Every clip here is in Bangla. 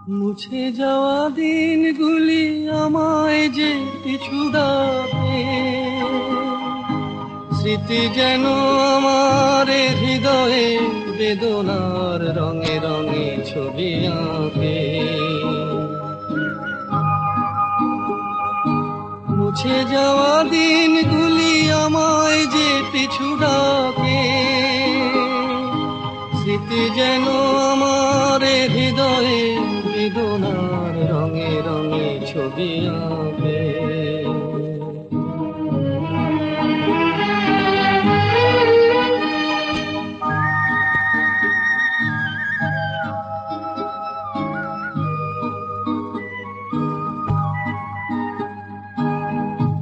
মুছে যাওয়া দিনগুলি আমায় যে পিছু ডাকে, স্মৃতি যেন আমার হৃদয়ে বেদনার রঙে রঙে ছবি আঁকে। মুছে যাওয়া দিনগুলি আমায় যে পিছু ডাকে, স্মৃতি যেন আমার হৃদয়ে বেদনার রঙে রঙে ছবি আঁকে।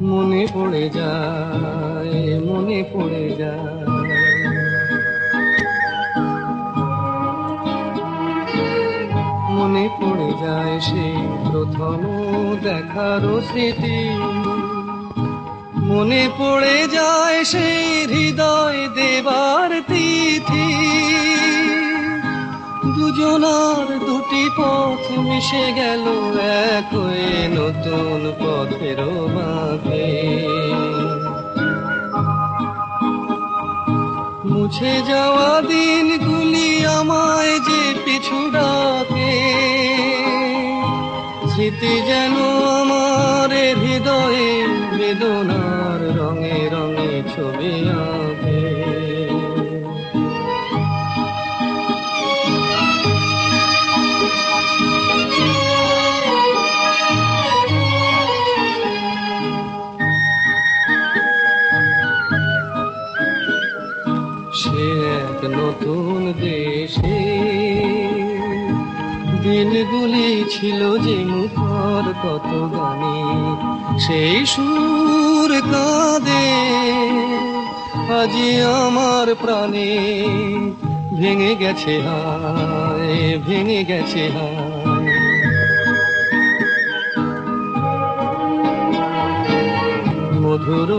মনে পড়ে যায়, মনে পড়ে যায়, মনে পড়ে যায় সেই প্রথম দেখার স্মৃতি। মনে পড়ে যায় সেই হৃদয় দেবার তিথি। দুজনার দুটি পথ মিশে গেল এক হয়ে নতুন পথের বাঁকে। মুছে যাওয়া দিনগুলি আমায় যে পিছু ডাকে, স্মৃতি যেন আমার হৃদয়ে বেদনার রঙে রঙে ছবি আঁকে। সে এক নতুন দেশে দিনগুলি ছিল যে মুখর কত গানে, সেই সুর কাঁদে আজি আমার প্রাণে। ভেঙে গেছে হায়, ভেঙে গেছে হায়, মধুর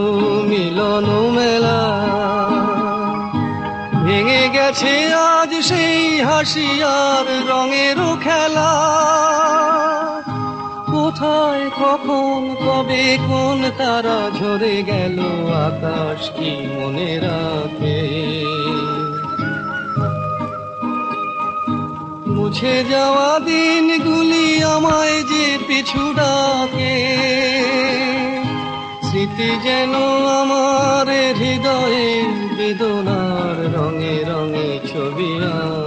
মিলন মেলা। ভেঙে গেছে আজ সেই হাসি আর রঙের খেলা। কোথায় কখন কবে কোন তারা ঝরে গেল, আকাশ কি মনে রাখে। মুছে যাওয়া দিনগুলি আমায় যে পিছু ডাকে, স্মৃতি যেন আমার হৃদয়ে বেদনার রঙে রঙে ছবি আঁকে।